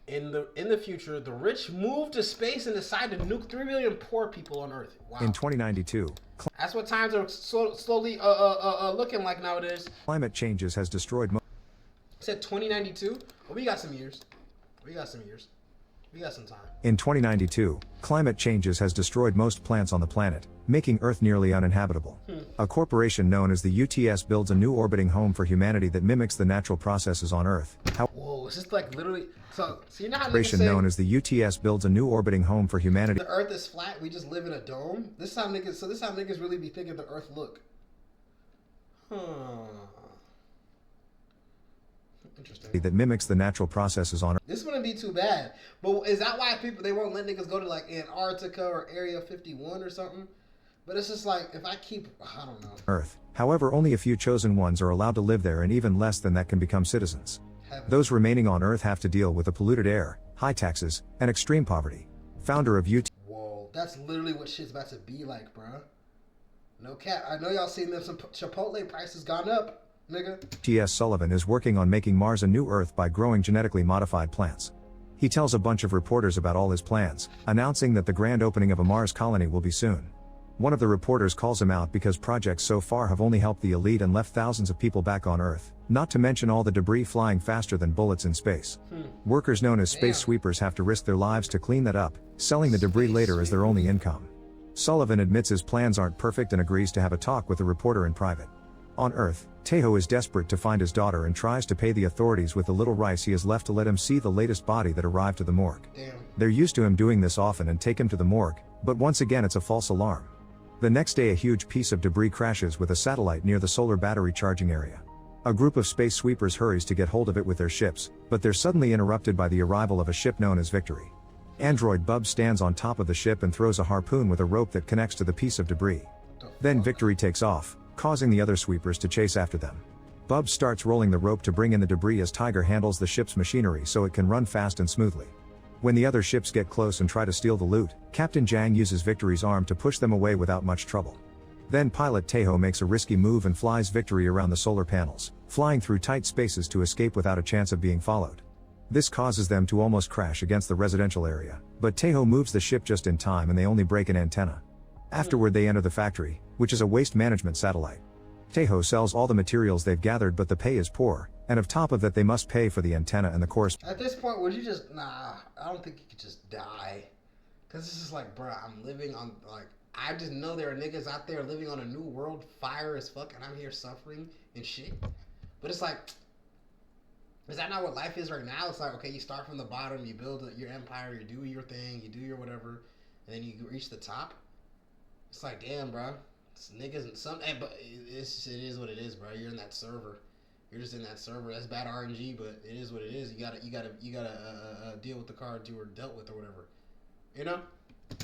In the future, the rich move to space and decide to nuke 3 billion poor people on Earth. Wow. In 2092, That's what times are slowly looking like nowadays. climate changes has destroyed most. Said 2092. Well, we got some years. We got some years. We got some time. In 2092, climate changes has destroyed most plants on the planet, making Earth nearly uninhabitable. A corporation known as the UTS builds a new orbiting home for humanity that mimics the natural processes on Earth. Whoa, it's just like literally. So you know how niggas Corporation say known as the UTS builds a new orbiting home for humanity. the Earth is flat. We just live in a dome. This is how niggas. So this is how niggas really be thinking the Earth look. Huh. Interesting. That mimics the natural processes on Earth. This wouldn't be too bad. But is that why people they won't let niggas go to like Antarctica or Area 51 or something? But it's just like if I keep I don't know. Earth. However, only a few chosen ones are allowed to live there, and even less than that can become citizens. Those remaining on Earth have to deal with the polluted air, high taxes, and extreme poverty. Founder of UT. Whoa, that's literally what shit's about to be like, bruh. No cap. I know y'all seen them some Chipotle prices gone up. Nigga. T.S. Sullivan is working on making Mars a new Earth by growing genetically modified plants. He tells a bunch of reporters about all his plans, announcing that the grand opening of a Mars colony will be soon. One of the reporters calls him out because projects so far have only helped the elite and left thousands of people back on Earth, not to mention all the debris flying faster than bullets in space. Workers known as space sweepers have to risk their lives to clean that up, selling the debris later as their only income. Sullivan admits his plans aren't perfect and agrees to have a talk with the reporter in private. On Earth, Tejo is desperate to find his daughter and tries to pay the authorities with the little rice he has left to let him see the latest body that arrived to the morgue. Damn. They're used to him doing this often and take him to the morgue, but once again it's a false alarm. The next day a huge piece of debris crashes with a satellite near the solar battery charging area. A group of space sweepers hurries to get hold of it with their ships, but they're suddenly interrupted by the arrival of a ship known as Victory. Android Bub stands on top of the ship and throws a harpoon with a rope that connects to the piece of debris. Then Victory takes off, causing the other sweepers to chase after them. Bub starts rolling the rope to bring in the debris as Tiger handles the ship's machinery so it can run fast and smoothly. When the other ships get close and try to steal the loot, Captain Jang uses Victory's arm to push them away without much trouble. Then pilot Tejo makes a risky move and flies Victory around the solar panels, flying through tight spaces to escape without a chance of being followed. This causes them to almost crash against the residential area, but Tejo moves the ship just in time and they only break an antenna. Afterward they enter the factory, which is a waste management satellite. Tejo sells all the materials they've gathered but the pay is poor, and on top of that they must pay for the antenna and the course. At this point, would you just I don't think you could just die. Cause this is like, bruh, I'm living on like I just know there are niggas out there living on a new world, fire as fuck, and I'm here suffering and shit. But it's like, is that not what life is right now? It's like, okay, you start from the bottom, you build your empire, you do your thing, you do your whatever, and then you reach the top. It's like, damn, bro. It's niggas and some, but it is what it is, bro. You're in that server. You're just in that server. That's bad RNG, but it is what it is. You gotta deal with the cards you were dealt with or whatever. You know.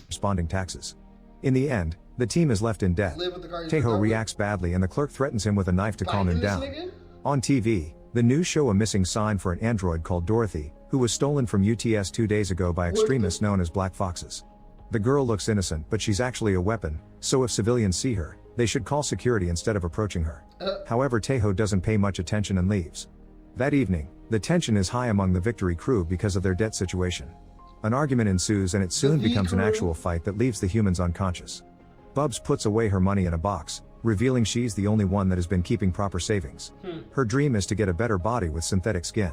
Responding taxes. In the end, the team is left in debt. Tejo reacts badly and the clerk threatens him with a knife to calm him down. On TV, the news show a missing sign for an android called Dorothy, who was stolen from UTS 2 days ago by extremists known as Black Foxes. The girl looks innocent, but she's actually a weapon, so if civilians see her, they should call security instead of approaching her. However, Tejo doesn't pay much attention and leaves. That evening, the tension is high among the Victory crew because of their debt situation. An argument ensues and it soon becomes an actual fight that leaves the humans unconscious. Bubs puts away her money in a box, revealing she's the only one that has been keeping proper savings. Her dream is to get a better body with synthetic skin.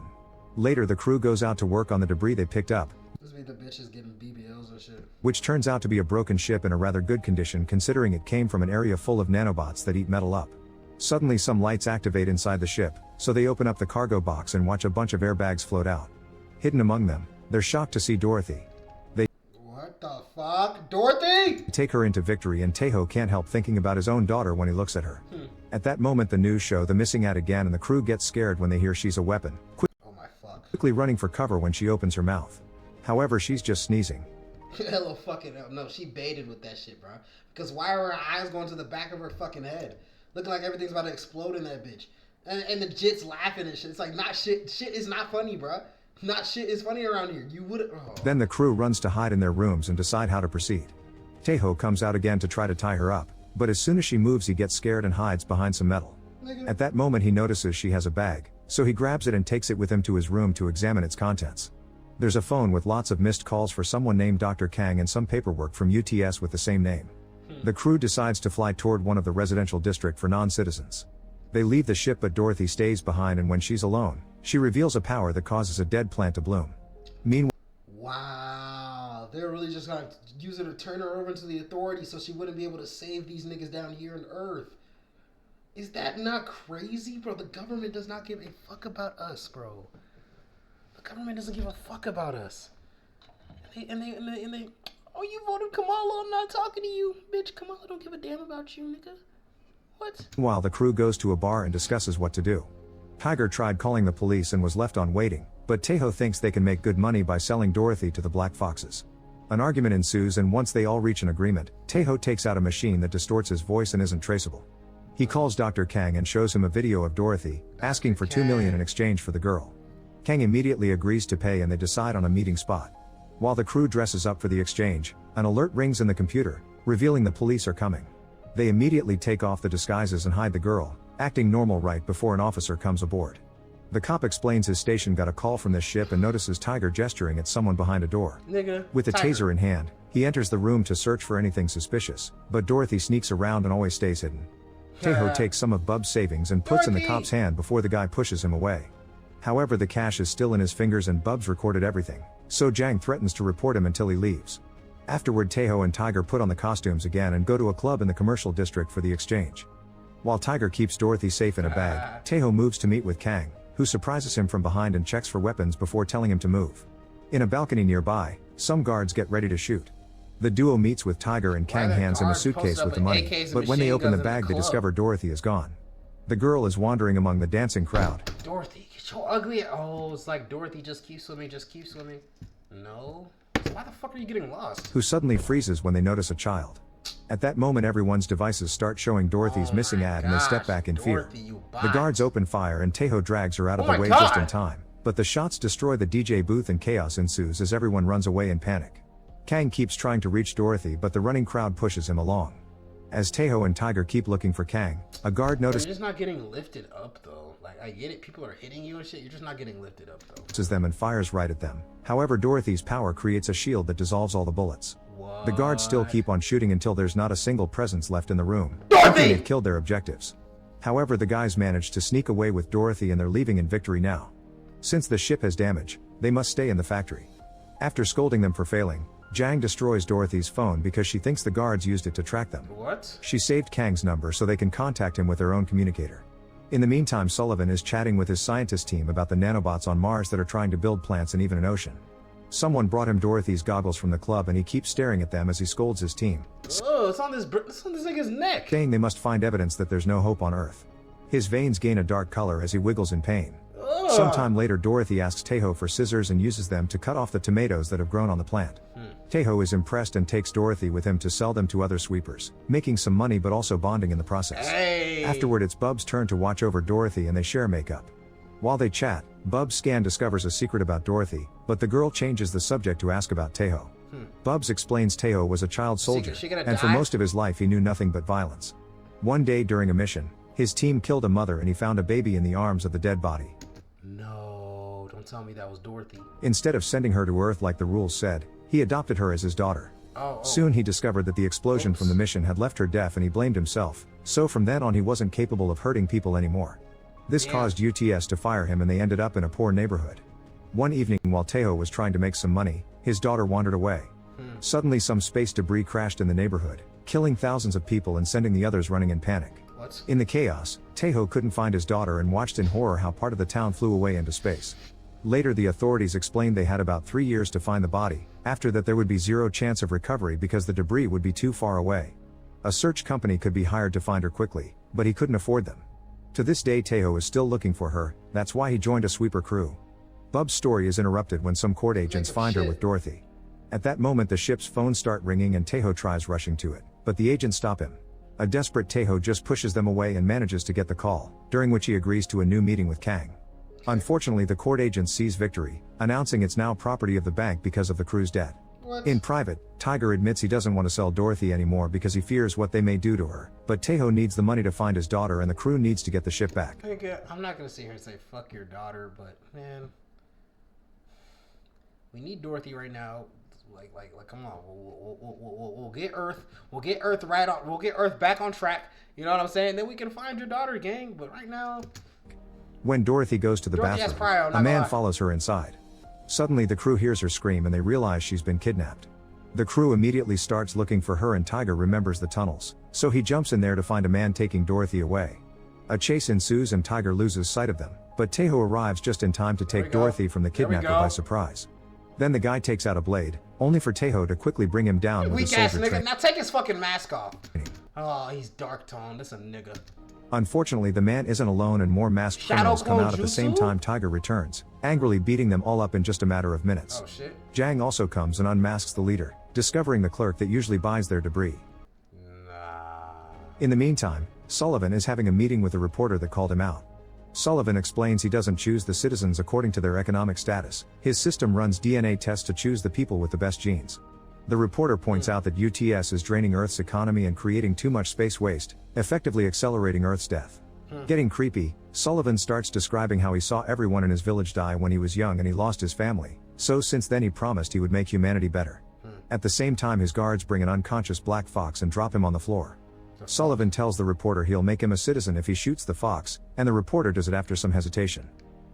Later the crew goes out to work on the debris they picked up, This be the bitches getting BBLs and shit. which turns out to be a broken ship in a rather good condition considering it came from an area full of nanobots that eat metal up. Suddenly some lights activate inside the ship, so they open up the cargo box and watch a bunch of airbags float out. Hidden among them, they're shocked to see Dorothy. What the fuck? Dorothy? They take her into Victory and Tejo can't help thinking about his own daughter when he looks at her. At that moment the news show the missing ad again and the crew gets scared when they hear she's a weapon, Oh my fuck. quickly running for cover when she opens her mouth. However, she's just sneezing. Hello fucking hell. No, she baited with that shit, bro. Because why are her eyes going to the back of her fucking head? Looking like everything's about to explode in that bitch. And the jits laughing and shit. It's like, not shit. Shit is not funny, bro. Not shit is funny around here. You would. Oh. Then the crew runs to hide in their rooms and decide how to proceed. Tejo comes out again to try to tie her up, but as soon as she moves he gets scared and hides behind some metal. Nigga. At that moment he notices she has a bag, so he grabs it and takes it with him to his room to examine its contents. There's a phone with lots of missed calls for someone named Dr. Kang and some paperwork from UTS with the same name. The crew decides to fly toward one of the residential district for non-citizens. They leave the ship, but Dorothy stays behind, and when she's alone, she reveals a power that causes a dead plant to bloom. Meanwhile, wow, they're really just gonna use it to turn her over to the authorities so she wouldn't be able to save these niggas down here on Earth. Is that not crazy, bro? The government does not give a fuck about us, bro. The government doesn't give a fuck about us. And they oh, you voted Kamala, I'm not talking to you. Bitch, Kamala don't give a damn about you, nigga. What? While the crew goes to a bar and discusses what to do. Tiger tried calling the police and was left on waiting, but Taeho thinks they can make good money by selling Dorothy to the Black Foxes. An argument ensues, and once they all reach an agreement, Taeho takes out a machine that distorts his voice and isn't traceable. He calls Dr. Kang and shows him a video of Dorothy, asking for $2 million in exchange for the girl. Kang immediately agrees to pay, and they decide on a meeting spot. While the crew dresses up for the exchange, an alert rings in the computer, revealing the police are coming. They immediately take off the disguises and hide the girl, acting normal right before an officer comes aboard. The cop explains his station got a call from this ship and notices Tiger gesturing at someone behind a door. Nigga, with a taser in hand, he enters the room to search for anything suspicious, but Dorothy sneaks around and always stays hidden. Taeho takes some of Bub's savings and puts in the cop's hand before the guy pushes him away. However, the cash is still in his fingers and Bub's recorded everything, so Jang threatens to report him until he leaves. Afterward, Taeho and Tiger put on the costumes again and go to a club in the commercial district for the exchange. While Tiger keeps Dorothy safe in a bag, Taeho moves to meet with Kang, who surprises him from behind and checks for weapons before telling him to move. In a balcony nearby, some guards get ready to shoot. The duo meets with Tiger and Kang hands him a suitcase with the money, but when they open the bag they discover Dorothy is gone. The girl is wandering among the dancing crowd. Dorothy, get so ugly. Oh, it's like Dorothy, just keep swimming, just keep swimming. No. Why the fuck are you getting lost? Who suddenly freezes when they notice a child. At that moment, everyone's devices start showing Dorothy's missing ad, and they step back in fear. The guards open fire and Taeho drags her out of the way just in time, but the shots destroy the DJ booth and chaos ensues as everyone runs away in panic. Kang keeps trying to reach Dorothy, but the running crowd pushes him along. As Taeho and Tiger keep looking for Kang, a guard notices You're just not getting lifted up though. Like, I get it, people are hitting you and shit, you're just not getting lifted up though. Them and fires right at them. However, Dorothy's power creates a shield that dissolves all the bullets. The guards still keep on shooting until there's not a single presence left in the room. Dorothy! They've killed their objectives. However, the guys manage to sneak away with Dorothy and they're leaving in victory now. Since the ship has damage, they must stay in the factory. After scolding them for failing, Jang destroys Dorothy's phone because she thinks the guards used it to track them. What? She saved Kang's number so they can contact him with their own communicator. In the meantime, Sullivan is chatting with his scientist team about the nanobots on Mars that are trying to build plants and even an ocean. Someone brought him Dorothy's goggles from the club and he keeps staring at them as he scolds his team. Oh, it's on this nigga's neck. Saying they must find evidence that there's no hope on Earth. His veins gain a dark color as he wiggles in pain. Ugh. Sometime later, Dorothy asks Taeho for scissors and uses them to cut off the tomatoes that have grown on the plant. Taeho is impressed and takes Dorothy with him to sell them to other sweepers, making some money but also bonding in the process. Hey. Afterward, it's Bub's turn to watch over Dorothy and they share makeup. While they chat, Bub's scan discovers a secret about Dorothy, but the girl changes the subject to ask about Taeho. Bubs explains Taeho was a child soldier, and for most of his life he knew nothing but violence. One day during a mission, his team killed a mother and he found a baby in the arms of the dead body. No, don't tell me that was Dorothy. Instead of sending her to Earth like the rules said, he adopted her as his daughter. Soon he discovered that the explosion from the mission had left her deaf and he blamed himself, so from then on he wasn't capable of hurting people anymore. This caused UTS to fire him and they ended up in a poor neighborhood. One evening while Taeho was trying to make some money, his daughter wandered away. Suddenly some space debris crashed in the neighborhood, killing thousands of people and sending the others running in panic. What? In the chaos, Taeho couldn't find his daughter and watched in horror how part of the town flew away into space. Later the authorities explained they had about 3 years to find the body, after that there would be zero chance of recovery because the debris would be too far away. A search company could be hired to find her quickly, but he couldn't afford them. To this day Taeho is still looking for her, that's why he joined a sweeper crew. Bub's story is interrupted when some court agents find her with Dorothy. At that moment the ship's phones start ringing and Taeho tries rushing to it, but the agents stop him. A desperate Taeho just pushes them away and manages to get the call, during which he agrees to a new meeting with Kang. Unfortunately the court agent sees victory, announcing it's now property of the bank because of the crew's debt. What? In private, Tiger admits he doesn't want to sell Dorothy anymore because he fears what they may do to her, but Taeho needs the money to find his daughter and the crew needs to get the ship back. I'm not gonna sit here and say fuck your daughter, but man, We need Dorothy right now. Like, come on. We'll get Earth. We'll get Earth right on. We'll get Earth back on track. You know what I'm saying? Then we can find your daughter, gang. But right now, When Dorothy goes to the Dorothy has bathroom, prior, I'm not a man gonna lie. follows her inside. Suddenly the crew hears her scream and they realize she's been kidnapped. The crew immediately starts looking for her and Tiger remembers the tunnels, so he jumps in there to find a man taking Dorothy away. A chase ensues and Tiger loses sight of them, but Tejo arrives just in time to There we take go. Dorothy from the There we kidnapper go. by surprise. Then the guy takes out a blade, only for Tejo to quickly bring him down with a weak ass soldier nigga. train. Now take his fucking mask off. Oh, he's dark tone. That's a nigga. Unfortunately, the man isn't alone and more masked Shadow criminals come Clone out at the same Jutsu? time Tiger returns, angrily beating them all up in just a matter of minutes. Oh shit. Jang also comes and unmasks the leader, discovering the clerk that usually buys their debris. Nah. In the meantime, Sullivan is having a meeting with the reporter that called him out. Sullivan explains he doesn't choose the citizens according to their economic status, his system runs DNA tests to choose the people with the best genes. The reporter points out that UTS is draining Earth's economy and creating too much space waste, effectively accelerating Earth's death. Getting creepy, Sullivan starts describing how he saw everyone in his village die when he was young and he lost his family, so since then he promised he would make humanity better. At the same time his guards bring an unconscious black fox and drop him on the floor. Sullivan tells the reporter he'll make him a citizen if he shoots the fox, and the reporter does it after some hesitation.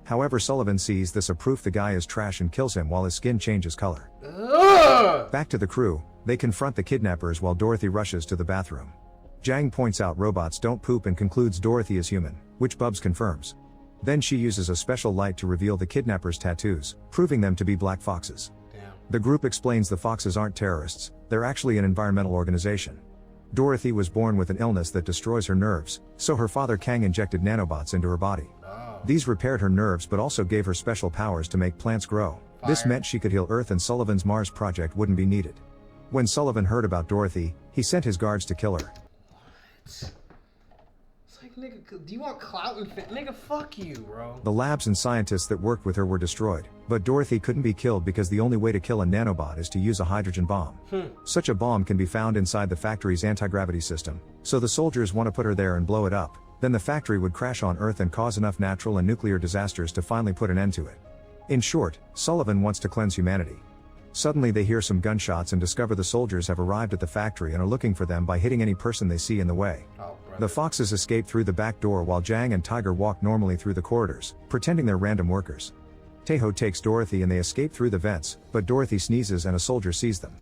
However, Sullivan sees this as proof the guy is trash and kills him while his skin changes color. Ugh! Back to the crew, they confront the kidnappers while Dorothy rushes to the bathroom. Jang points out robots don't poop and concludes Dorothy is human, which Bubs confirms. Then she uses a special light to reveal the kidnappers' tattoos, proving them to be black foxes. Damn. The group explains the foxes aren't terrorists, they're actually an environmental organization. Dorothy was born with an illness that destroys her nerves, so her father Kang injected nanobots into her body. Oh. These repaired her nerves but also gave her special powers to make plants grow. This Fire. meant she could heal Earth and Sullivan's Mars project wouldn't be needed. When Sullivan heard about Dorothy, he sent his guards to kill her. It's like, nigga, do you want clout and nigga, fuck you, bro. The labs and scientists that worked with her were destroyed, but Dorothy couldn't be killed because the only way to kill a nanobot is to use a hydrogen bomb. Such a bomb can be found inside the factory's anti-gravity system, so the soldiers want to put her there and blow it up. Then the factory would crash on Earth and cause enough natural and nuclear disasters to finally put an end to it. In short, Sullivan wants to cleanse humanity. Suddenly they hear some gunshots and discover the soldiers have arrived at the factory and are looking for them by hitting any person they see in the way. Oh, brother. The foxes escape through the back door while Jang and Tiger walk normally through the corridors, pretending they're random workers. Tejo takes Dorothy and they escape through the vents, but Dorothy sneezes and a soldier sees them.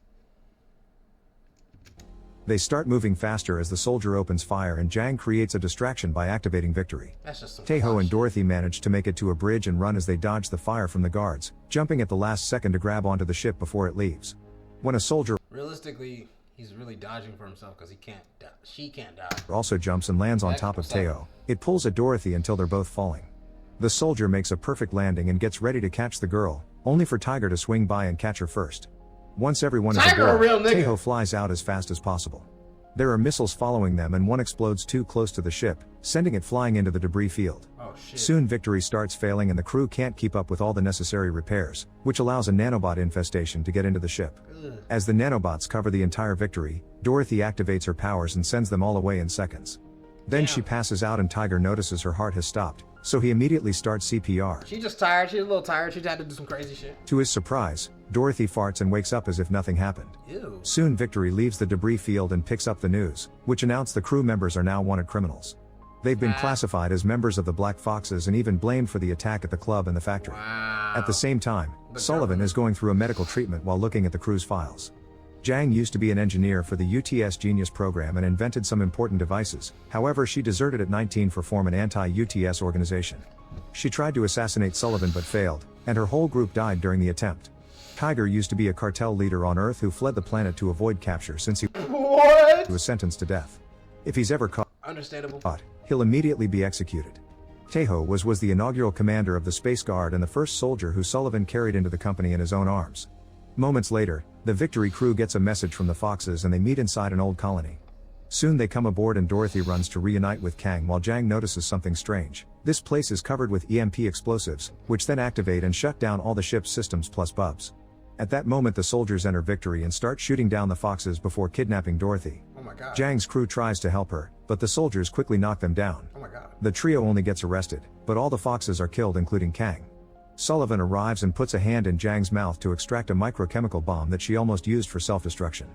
They start moving faster as the soldier opens fire and Jang creates a distraction by activating Victory. That's just some Tejo clout and shit. Dorothy manage to make it to a bridge and run as they dodge the fire from the guards, jumping at the last second to grab onto the ship before it leaves. When a soldier Realistically, he's really dodging for himself because he can't die. She can't die. also jumps and lands on Heck, top of what's up? Tejo, it pulls at Dorothy until they're both falling. The soldier makes a perfect landing and gets ready to catch the girl, only for Tiger to swing by and catch her first. Once everyone is Tiger, a aboard, real nigga. Tejo flies out as fast as possible. There are missiles following them and one explodes too close to the ship, sending it flying into the debris field. Oh shit. Soon Victory starts failing and the crew can't keep up with all the necessary repairs, which allows a nanobot infestation to get into the ship. Ugh. As the nanobots cover the entire Victory, Dorothy activates her powers and sends them all away in seconds. Then she Damn. passes out and Tiger notices her heart has stopped, so he immediately starts CPR. She just tired. She's a little tired. She had to do some crazy shit. To his surprise, Dorothy farts and wakes up as if nothing happened. Ew. Soon Victory leaves the debris field and picks up the news, which announced the crew members are now wanted criminals. They've been Ah. classified as members of the Black Foxes and even blamed for the attack at the club and the factory. Wow. At the same time, The Sullivan government. is going through a medical treatment while looking at the crew's files. Jang used to be an engineer for the UTS Genius program and invented some important devices, however she deserted at 19 for form an anti-UTS organization. She tried to assassinate Sullivan but failed, and her whole group died during the attempt. Tiger used to be a cartel leader on Earth who fled the planet to avoid capture since he What? was sentenced to death. If he's ever Understandable. caught, he'll immediately be executed. Tejo was the inaugural commander of the Space Guard and the first soldier who Sullivan carried into the company in his own arms. Moments later, the Victory crew gets a message from the Foxes and they meet inside an old colony. Soon they come aboard and Dorothy runs to reunite with Kang while Jang notices something strange. This place is covered with EMP explosives, which then activate and shut down all the ship's systems plus Bubs. At that moment the soldiers enter Victory and start shooting down the Foxes before kidnapping Dorothy. Oh my god. Jang's crew tries to help her, but the soldiers quickly knock them down. Oh my god. The trio only gets arrested, but all the Foxes are killed including Kang. Sullivan arrives and puts a hand in Jang's mouth to extract a microchemical bomb that she almost used for self-destruction.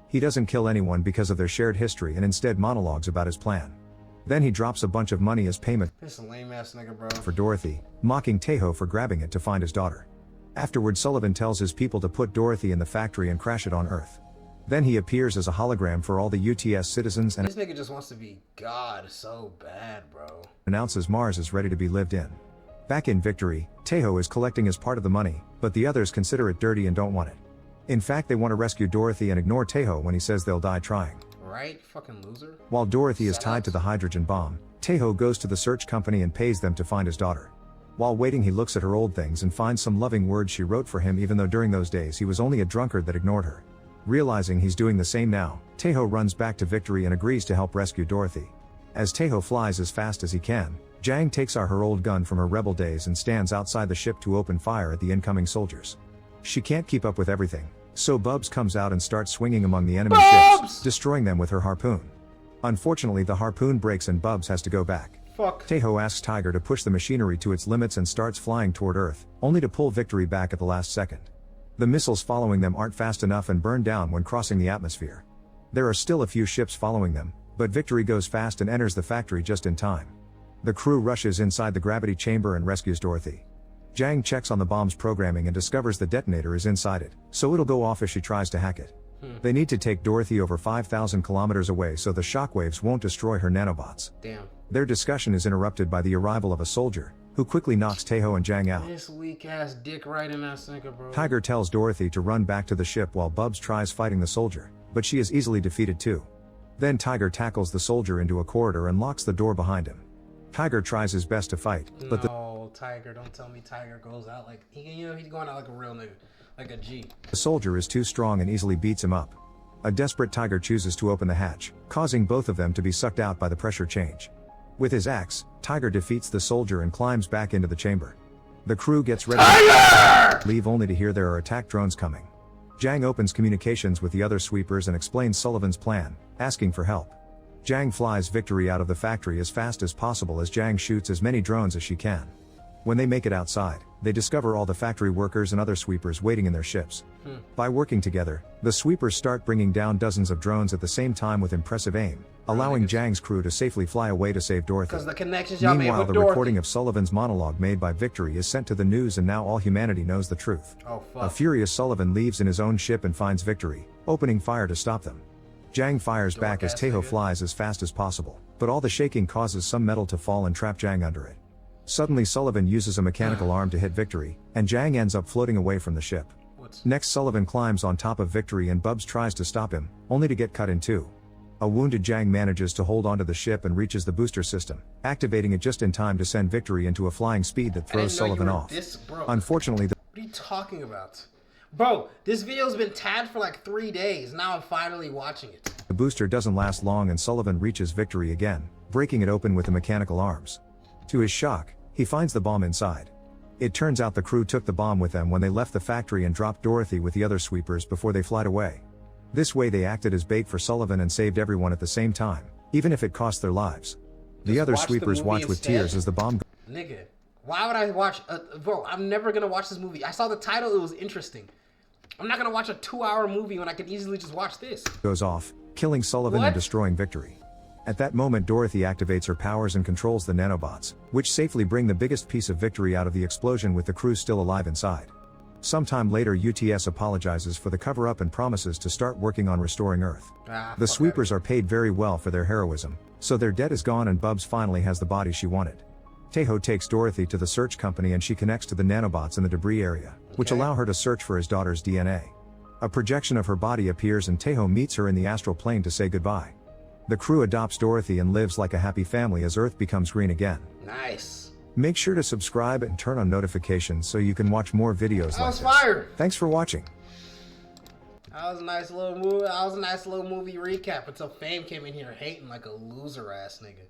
He doesn't kill anyone because of their shared history and instead monologues about his plan. Then he drops a bunch of money as payment This a lame ass nigga, bro. for Dorothy, mocking Taeho for grabbing it to find his daughter. Afterward, Sullivan tells his people to put Dorothy in the factory and crash it on Earth. Then he appears as a hologram for all the UTS citizens and This nigga just wants to be God so bad, bro. announces Mars is ready to be lived in. Back in Victory, Taeho is collecting his part of the money, but the others consider it dirty and don't want it. In fact, they want to rescue Dorothy and ignore Taeho when he says they'll die trying. Right? Fucking loser. While Dorothy is Shut tied up. to the hydrogen bomb, Taeho goes to the search company and pays them to find his daughter. While waiting, he looks at her old things and finds some loving words she wrote for him, even though during those days he was only a drunkard that ignored her. Realizing he's doing the same now, Taeho runs back to Victory and agrees to help rescue Dorothy. As Taeho flies as fast as he can, Jang takes out her old gun from her rebel days and stands outside the ship to open fire at the incoming soldiers. She can't keep up with everything, so Bubs comes out and starts swinging among the enemy ships, destroying them with her harpoon. Unfortunately, the harpoon breaks and Bubs has to go back. Fuck. Taeho asks Tiger to push the machinery to its limits and starts flying toward Earth, only to pull Victory back at the last second. The missiles following them aren't fast enough and burn down when crossing the atmosphere. There are still a few ships following them, but Victory goes fast and enters the factory just in time. The crew rushes inside the gravity chamber and rescues Dorothy. Jang checks on the bomb's programming and discovers the detonator is inside it, so it'll go off if she tries to hack it. They need to take Dorothy over 5,000 kilometers away so the shockwaves won't destroy her nanobots. Damn. Their discussion is interrupted by the arrival of a soldier, who quickly knocks Taeho and Jang out. This weak ass dick riding ass nigga, bro. Tiger tells Dorothy to run back to the ship while Bubs tries fighting the soldier, but she is easily defeated too. Then Tiger tackles the soldier into a corridor and locks the door behind him. Tiger tries his best to fight, but No, Tiger, don't tell me Tiger goes out like he's going out like a real nigga, like a G. the soldier is too strong and easily beats him up. A desperate Tiger chooses to open the hatch, causing both of them to be sucked out by the pressure change. With his axe, Tiger defeats the soldier and climbs back into the chamber. The crew gets ready to leave only to hear there are attack drones coming. Jang opens communications with the other sweepers and explains Sullivan's plan, asking for help. Jang flies Victory out of the factory as fast as possible as Jang shoots as many drones as she can. When they make it outside, they discover all the factory workers and other sweepers waiting in their ships. By working together, the sweepers start bringing down dozens of drones at the same time with impressive aim, allowing Jang's crew to safely fly away to save Dorothy. Because the connections y'all made Meanwhile, with the Dorothy. recording of Sullivan's monologue made by Victory is sent to the news and now all humanity knows the truth. Oh A fuck. furious Sullivan leaves in his own ship and finds Victory, opening fire to stop them. Jang fires back as Dork-ass Taeho nigga. flies as fast as possible, but all the shaking causes some metal to fall and trap Jang under it. Suddenly Sullivan uses a mechanical arm to hit Victory, and Jang ends up floating away from the ship. What's Next, Sullivan climbs on top of Victory and Bubs tries to stop him, only to get cut in two. A wounded Jang manages to hold onto the ship and reaches the booster system, activating it just in time to send Victory into a flying speed that I throws didn't know you Sullivan were off. this broke. Unfortunately, the What are you talking about? Bro, this video's been tagged for like 3 days. Now I'm finally watching it. booster doesn't last long and Sullivan reaches Victory again, breaking it open with the mechanical arms. To his shock, he finds the bomb inside. It turns out the crew took the bomb with them when they left the factory and dropped Dorothy with the other sweepers before they fled away. This way they acted as bait for Sullivan and saved everyone at the same time, even if it cost their lives. The Just other watch the sweepers movie watch with instead. tears as the bomb Nigga, why would I watch? Bro, I'm never gonna watch this movie. I saw the title, it was interesting. I'm not gonna watch a 2-hour movie when I could easily just watch this. goes off, killing Sullivan What? and destroying Victory. At that moment Dorothy activates her powers and controls the nanobots, which safely bring the biggest piece of Victory out of the explosion with the crew still alive inside. Sometime later UTS apologizes for the cover-up and promises to start working on restoring Earth. The sweepers are paid very well for their heroism, so their debt is gone and Bubs finally has the body she wanted. Taeho takes Dorothy to the search company and she connects to the nanobots in the debris area, which Okay. allow her to search for his daughter's DNA. A projection of her body appears and Taeho meets her in the astral plane to say goodbye. The crew adopts Dorothy and lives like a happy family as Earth becomes green again. Nice. Make sure to subscribe and turn on notifications so you can watch more videos That like was this. fire. Thanks for watching. That was a nice little movie. That was a nice little movie recap until Fame came in here hating like a loser ass nigga.